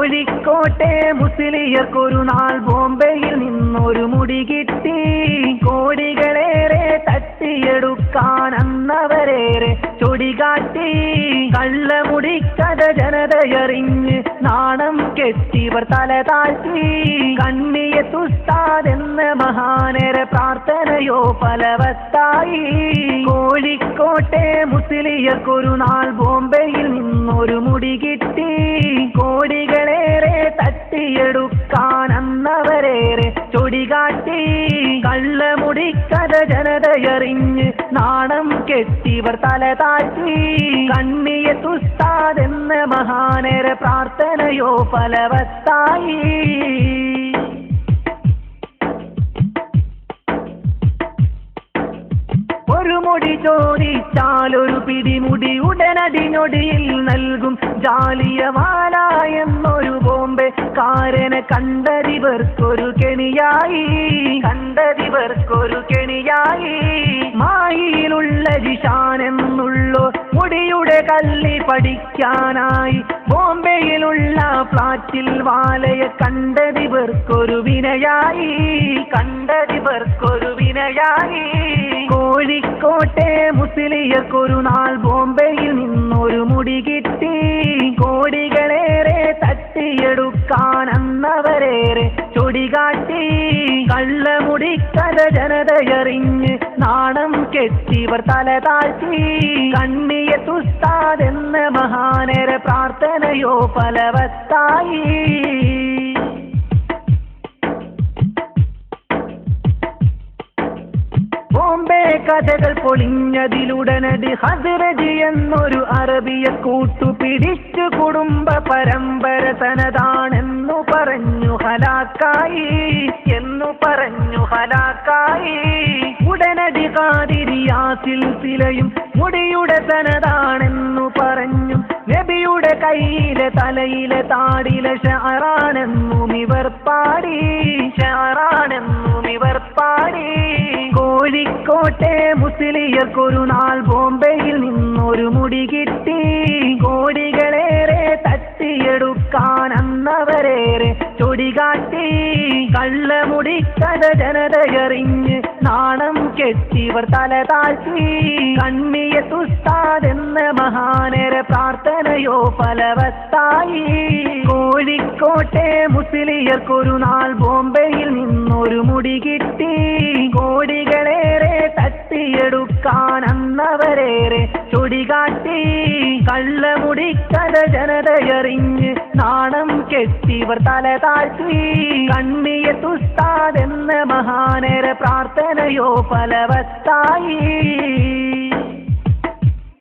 കോഴിക്കോട്ടെ മുസ്ലിയർക്കൊരു നാൾ ബോംബെയിൽ നിന്നൊരു മുടി കിട്ടി. കോടികളേറെ തട്ടിയെടുക്കാൻ അന്നവരേറെ ചൊടികാട്ടി. കള്ളമുടിക്കഥ ജനതയറിഞ്ഞ് നാണം കെട്ടിവർ തല താഴ്ത്തി. കണ്ണിയത്തുസ്താദെന്ന മഹാനര പ്രാർത്ഥനയോ ഫലവത്തായി. കോഴിക്കോട്ടെ മുസ്ലിയർക്കൊരു നാൾ ബോംബെയിൽ നിന്നൊരു മുടി കിട്ടി. കോടികളേറെ തട്ടിയെടുക്കാൻ അന്നവരേറെ ചൊടികാട്ടി. കള്ളമുടിക്കഥ ജനതയറിഞ്ഞ് നാണം കെട്ടിവർ തല താഴ്ത്തി. കണ്ണിയത്തുസ്താദെന്ന മഹാനര പ്രാർത്ഥനയോ ഫലവത്തായി. ഒരു മുടി ചോദിച്ചാൽ ഒരു പിടിമുടി ഉടനടി ഞൊടിയിൽ നൽകും. ജാലിയവാല എന്നൊരു ബോംബെക്കാരനെ കണ്ടതിവർക്കൊരു കെണിയായി. മായിലുള്ള ജിഷാൻ എന്നുള്ളോ മുടിയുടെ കല്ലി പഠിക്കാനായി ബോംബെയിലുള്ള ഫ്ലാറ്റിൽ വാലയെ കണ്ടതിവർക്കൊരു വിനയായി. കോഴിക്കോട്ടെ മുസ്ലിയർക്കൊരു നാൾ ബോംബെയിൽ നിന്നൊരു മുടി കിട്ടി. കോടികളേറെ തട്ടിയെടുക്കാൻ അന്നവരേറെ ചൊടികാട്ടി. കള്ളമുടിക്കഥ ജനതയറിഞ്ഞ് നാണം കെട്ടിവർ തല താഴ്ത്തി. കണ്ണിയത്തുസ്താദെന്ന മഹാനര പ്രാർത്ഥനയോ ഫലവത്തായി. ബോംബെ കഥകൾ പൊളിഞ്ഞതിലുടനടി ഹസ്രജ് എന്നൊരു അറബിയെ കൂട്ടുപിടിച്ചു കുടുംബ പരമ്പര തനതാണെന്നു പറഞ്ഞു ഹലാക്കായി. ഉടനടി ഖാദിരിയാ സിൽസിലയും മുടിയുടെ തനതാണെന്നു പറഞ്ഞു. നബിയുടെ കയ്യിലെ തലയിലെ താടിലെ ഷഅറാണെന്നും ഇവർ പാടി. കോഴിക്കോട്ടെ മുസ്ലിയർക്കൊരു നാൾ ബോംബെയിൽ നിന്നൊരു മുടി കിട്ടി. കോടികളേറെ തട്ടിയെടുക്കാൻ അന്നവരേറെ ചൊടികാട്ടി. കള്ളമുടിക്കഥ ജനതയറിഞ്ഞ് നാണം കെട്ടിവർ തല താഴ്ത്തി. കണ്ണിയത്തുസ്താദെന്ന മഹാനര പ്രാർത്ഥനയോ ഫലവത്തായി. കോഴിക്കോട്ടെ മുസ്ലിയർക്കൊരു നാൾ ബോംബെയിൽ നിന്നൊരു മുടി കിട്ടി. കോടികളേറെ തട്ടിയെടുക്കാൻ അന്നവരേറെ ചൊടികാട്ടി. കള്ളമുടിക്കഥ ജനതയറിഞ്ഞ് നാണം കെട്ടിവർ തല താഴ്ത്തി. കണ്ണിയത്തുസ്താദെന്ന മഹാനര പ്രാർത്ഥനയോ ഫലവത്തായി.